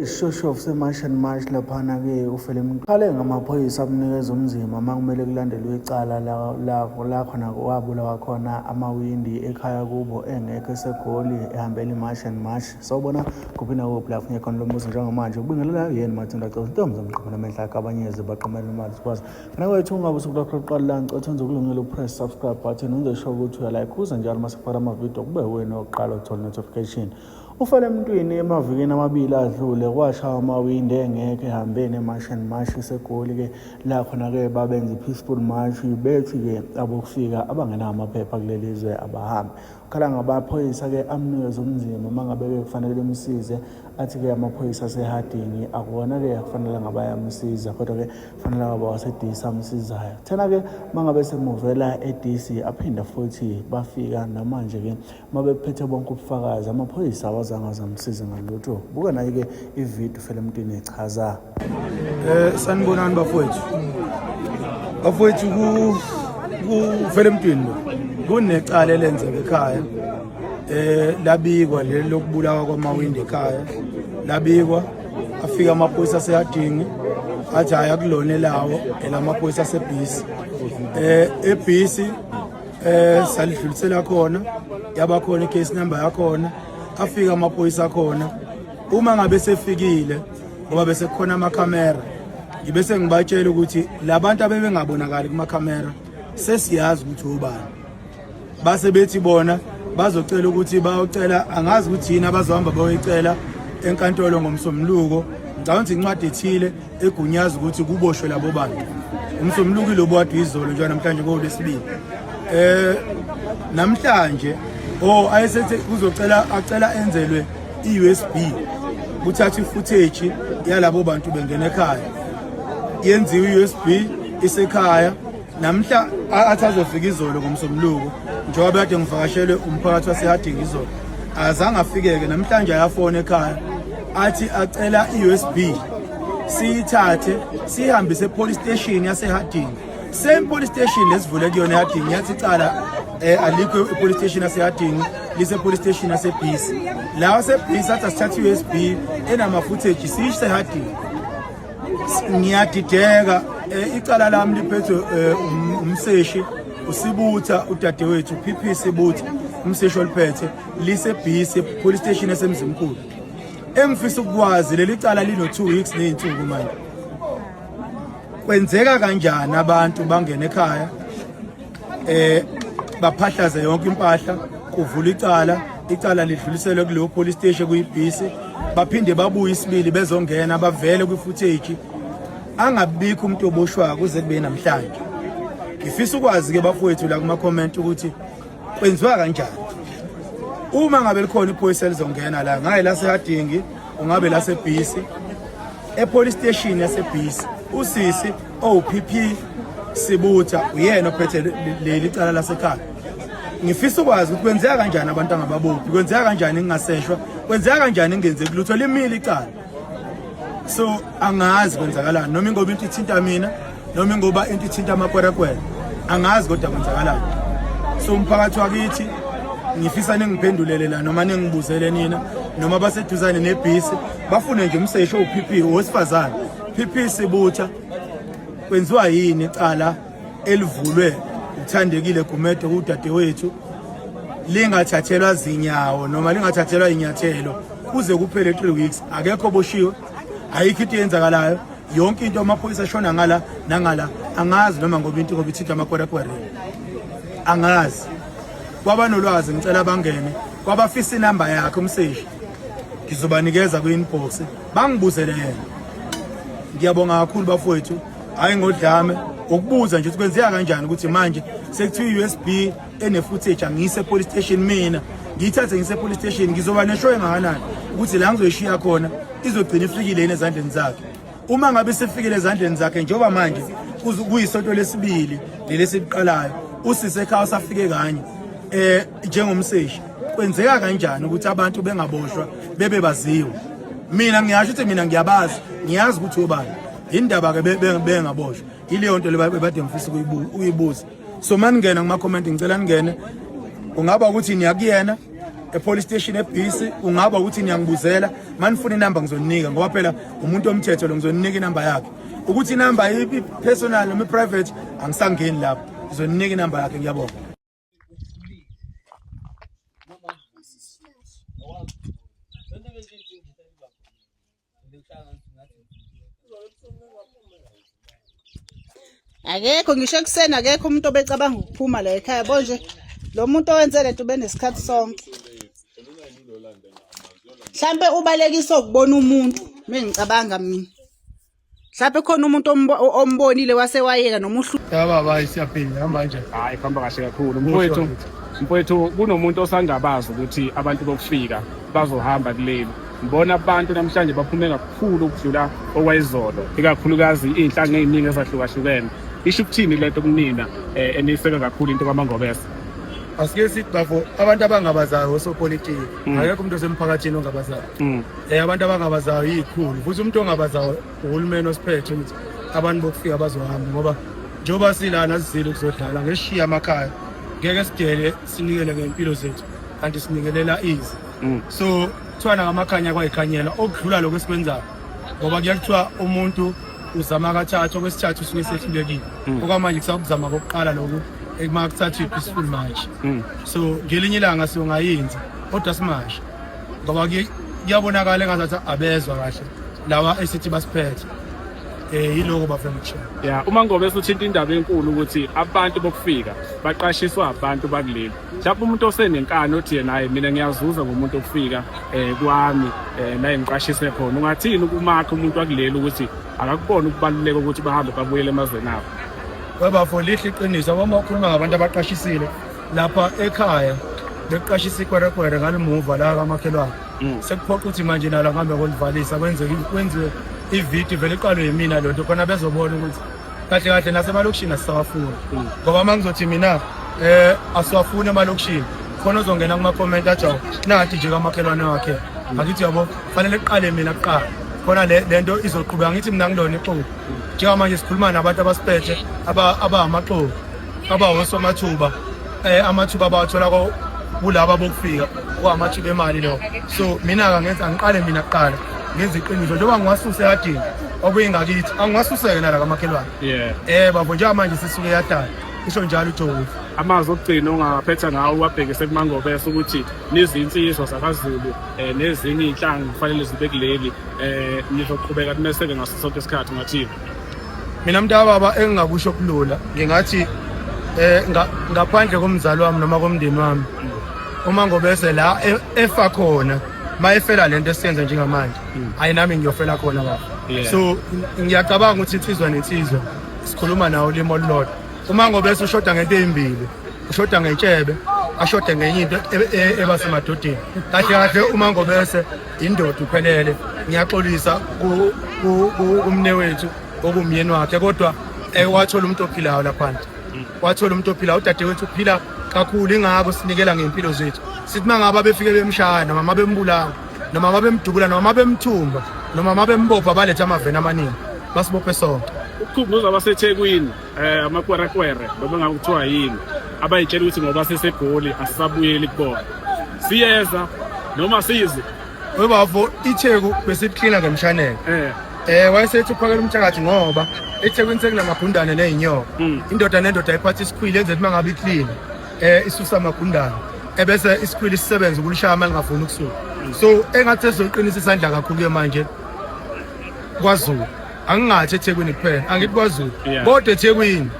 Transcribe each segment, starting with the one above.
Isishoshovu se-March and March laphana-ke ufele mqale ngamaphoyisa amnikeza umzima uma kumele kulandelwe icala la khona wabulawa khona amawindi ekhaya kubo engekho esegoli ehambela i-March and March. Sawubona kuphi nakuphi lapho ngekhona lo mbuzo njengamanje ubingelela yena Mathenda Gqozi Ntombi zomqhumo namehla akabanyeze baqamela imali sikwazi fana kwethu ungabe usukulakho uqala la ngicotha uzokulungela upress subscribe button unze show ukuthi uyalike uza njalo masifaka amavidiyo kube wena oqala uthola notification. Ufale emntwini emavikini amabili adlule kwashaya amawindi engekho ehambeni e-March and March esegoli-ke la khona-ke babenza i-peaceful march bethi-ke abokufika abangenawo amaphepha kuleli zwe abahambi. Khala ngabaphoyisa-ke amnikeza umzima uma ngabe kufanele bemsize athi-ke amaphoyisa asehadingi akuwona-ke kufanele ngabayamsiza kodwa-ke kufanele abawasedisi amsizayo. Thena-ke uma ngabe semuvela edisi aphinda futhi bafika namanje-ke uma bephethe bonke ubufakazi amaphoyisa awazange azamsiza ngalutho. Buka nayo-ke ividiyo fela emntwini echaza. Sanibonani bafowethu kufele emntwini kunecala elenzeka ekhaya labikwa leli lokubulawa kwamawindi ekhaya labikwa afika amaphoyisa asehadingi athi hhayi akulona elawo elamaphoyisa asebhisi ebhisi salidlulisela khona yaba khona i-case number yakhona afika amaphoyisa akhona uma ngabe sefikile ngoba bese kukhona amakhamera ngibese ngibatshela ukuthi labantu abebengabonakali kumakhamera sesiyazi ukuthi ubani base bethi bona bazocela ukuthi bayocela angazi ukuthi yini abazohamba bayoyicela enkantolo ngomsombuluko ngicabanga ukuthi incwadi ethile egunyaza ukuthi kuboshwe labo bantu umsombuluko lo bwadi izolo nje namhlanje ngolwesibili namhlanje ayesethi uzocela acela enzelwe i-USB kuthatha i-footage yalabo bantu bengena ekhaya yenziwe i-USB isekhaya namhla athi azofika izolo ngomsombuluko njengoba kade ngivakashelwe umphakathi wasehadingi izolo azange afikeke namhlanje ayafona ekhaya athi acela i-USB siyithathe sihambise e-police station yasehadingi same police station lesivule kuyona ehadingi yathi icala alikho i-police station yasehadingi lise-police station yasebhisi lawa sebhisi athi asithathe i-USB enama-footage siyisehadingi ngiyadideka icala lami liphethwe umseshi usibutha udadewethu PP Sibutha umseshi oliphethe lisebhisi police station esemzimkhulu engifisa ukwazi leli cala lino 2 weeks nezinsuku manje kwenzeka kanjani abantu bangena ekhaya baphahlaze yonke impahla kuvula icala lidluliselwe kuleyo police station kuyibhisi baphinde babuye isibili bezongena bavele kwi-footage angabikho umuntu oboshwa kuze kube namhlanje. Ngifisa ukwazi-ke bafowethu la kuma-comment ukuthi kwenziwa kanjani uma ngabe likhona iphoyisa elizongena la ngaye lasehadingi ungabe lasebhisi e-police station yasebhisi usisi PP Sibutha uyena ophethe leli cala lasekhaya. Ngifisa ukwazi ukuthi kwenzeka kanjani abantu angababophi kwenzeka kanjani ngingaseshwa kwenzeka kanjani ngenzeki lutho limile icala so angazi kwenzakalani noma ingoba into ithinta mina noma ingoba into ithinta amakwerekwere angazi kodwa kwenzakalani so umphakathi wakithi ngifisa ningiphendulele la noma ningibuzele nina noma baseduzane nebhisi bafune nje umseshi oPP owesifazane PP Sibutha kwenziwa yini icala elivulwe uthandekile Gumede kudadewethu lingathathelwa zinyawo noma lingathathelwa inyathelo kuze kuphele 3 weeks akekho boshiwe ayikho into yenzakalayo yonke into amaphoyisa ashona ngala nangala angazi noma ngoba into ngoba ithinta amakwerekwere angazi kwaba nolwazi ngicela bangene kwabafisa inamba yakhe umseshi ngizobanikeza ku-inbox bangibuzele yena ngiyabonga kakhulu bafowethu hayi ngodlame ukubuza nje ukuthi kwenzeka kanjani ukuthi manje sekuthiwa i-USB ene-footage angiyise police station mina ngiyithathe ngiyise police station ngizoba neshow engakanani ukuthi la ngizoyishiya khona izogcina ifikile yini ezandleni zakhe uma ngabe sifikile ezandleni zakhe njengoba manje kuyisonto lesibili lelesiqalayo usise ekhaya safike kanye njengomseshi kwenzeka kanjani ukuthi abantu bengaboshwa bebe baziwe mina ngiyasho ukuthi mina ngiyabazi ngiyazi ukuthi ubani indaba ke bengaboshwa ileyo nto lebade ngifisa ukuyibuza so maningena kuma comment ngicela ningene ungaba ukuthi niyakuyena e-police station eBhisi ungaba ukuthi niyangibuzela manifuna inamba ngizoninika ngoba phela umuntu omthetho lo ngizoninika inamba yakhe ukuthi inamba yipi personal noma private angisangeni lapho ngizoninika inamba yakhe ngiyabonga. Akekho ngisho ekuseni akekho umuntu obecabanga ukuphuma la ekhaya bonje lo muntu owenze lento benesikhathi sonke. Mhlambe ubalekisa ukubona umuntu mengicabanga mina. Mhlambe khona umuntu ombonile wasewayeka noma uhlu. Ya baba siyaphila hamba nje. Hayi kuhamba kahle kakhulu mfowethu kunomuntu osangabazi ukuthi abantu bokufika bazohamba kuleli. Ngibona abantu namhlanje baphume kakhulu ukudlula okwayizolo ikakhulukazi inhlanga eziningi ezahlukahlukene. Isho ukuthini lento kunina eniseka kakhulu into kwaMangobese? Asike sithi bafo abantu abangabazayo osopolitiki akekho umuntu osemphakathini ongabazayo. Abantu abangabazayo yikhulu futhi umuntu ongabazayo uhulumeni osiphethe ukuthi abantu bokufika bazohamba ngoba njoba silana sizile kuzodlala ngeshiya emakhaya ngeke sidele sinikele ngempilo zethu kanti sinikelela izi. So kuthiwana ngamakhanya kwayikhanyela okudlula lokho esikwenzayo ngoba kuyakuthiwa umuntu uzama kathathu okwesithathu usuke sehlulekile okwamanje kusakuzama kokuqala lokho emakuthatha i-peaceful march. So ngelinye ilanga siyongayinza kodwa simasha ngoba kuyabonakala engazathi abezwa kahle lawa esithi basiphethe yiloko bafuna ukusho. uMangobese uthinta indaba enkulu ukuthi abantu bokufika baqashiswa abantu bakuleli. Mhlawumbe umuntu osenenkani othi yena hayi mina ngiyazuza ngomuntu okufika kwami la ngiqashise khona. Ungathini ukumakha umuntu wakuleli ukuthi akakubona ukubaluleka ukuthi bahambe babuyele emazweni abo? Webafo lihle iqiniso uma ukhuluma ngabantu abaqashisile lapha ekhaya beqashisa ikwerekwere ngalimuva la kamakhelwane. Sekuphoqa ukuthi manje nalo ngambe kolivalisa kwenze ivideo vele iqalwe yimina lonto khona bezobona ukuthi kahle kahle nasemalokishini asisawafuni ngoba mangizothi mina asiwafuni emalokishini khona uzongena kuma comment ajawu nathi nje kamakhelwane wakhe akithi yabo fanele kuqale mina kuqala khona lento izoqhubeka ngithi mina ngilona iqhubu njengamanje sikhuluma nabantu abasiphethe abamaqhubu abawosomathuba amathuba abawathola kulaba bokufika kwamathuba emali lo. So mina angiqale mina kuqala ngenza iqiniso njengoba ngiwasuse yadini okuyingakithi angiwasuseke nala kamakhelwane. Bafo njengamanje sisuke yadala isho njalo uJohn. Amazwi okugcina ongaphetha ngawo wabhekise kuMangobese ukuthi nizinsizwa zaKwaZulu nezinye inhlanga kufanele zibe kuleli nizoqhubeka nimeseke ngaso sonke isikhathi ngathini? Mina mntababa engingakusho kulula ngingathi ngaphandle komzali wami noma komndeni wami uMangobese la efa khona mayefela lento esiyenza njengamanje ayinami ngiyofela khona baba. So ngiyacabanga ukuthi insizwa nensizwa sikhuluma nawo limo olulodwa. uMangobese ushoda ngento ezimbili ushoda ngentshebe ashoda ngenye into ebasemadodeni. Kahle kahle uMangobese indoda uphelele ngiyaxolisa umne wethu okumyeni wakhe kodwa wathola umuntu ophilayo lapha. Wathola umuntu ophilayo udadewethu uphila kakhulu ingako sinikela ngempilo zethu. Sithi mangaba befike bemshaya noma mabembulanga noma mabemdubula noma mabemthumba noma mabembopha baletha amaveni amaningi basibophe sonke. Ukukhumbuza abaseThekwini amakwerekwere noma ngakuthiwa yini abayitshela ukuthi ngoba sesegoli asisabuyeli kubona siyeza noma size webafo iTheku besiklina ngemshanelo. Wayesethi uphakela umthakathi ngoba eThekwini sekunamagundane nezinyoka. Indoda nendoda ayiphatha isikhwili enze uma ngabe iclean isusa amagundane ebese isikhwili sisebenza ukulishaya mali ngafuni ukusuka. So engathi ezoqinisa isandla kakhulu ke manje kwaZulu angingathi eThekwini kuphela angithi kwaZulu kodwa eThekwini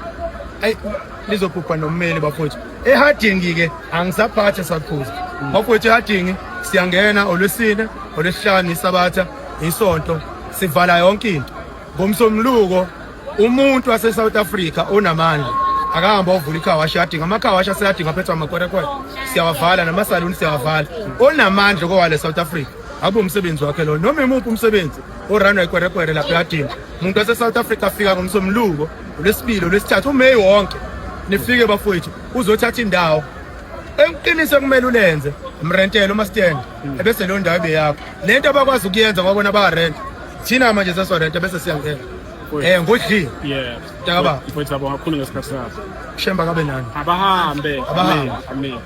lizophupha nommeli bafowethu eHardingi ke angisaphathe sakhuza bafowethu eHardingi siyangena olwesine olwesihlanu isabatha isonto sivala yonke into ngomsomluko. Umuntu wase South Africa onamandla akahamba ovula ikhawashi yadinga amakhawashi aseyadinga phethwa amakwerekwere siyawavala namasaluni siyawavala. Onamandla kwale South Africa abe umsebenzi wakhe lo noma imuphi umsebenzi orana ikwerekwere lapha yadinga umuntu wase South Africa afika ngomsomluko olwesibili olwesithathu uMay wonke nifike bafowethu uzothatha indawo enqinise kumele ulenze umrentelo mastand ebese lo ndawo ebeyakho lento abakwazi ukuyenza ngoba ba rent thina manje sesorenta bese siyangena ngodli takaba mfowethu abo kakhulu ngesikhathi sakho shemba kabe nani abahambe abahambe amen.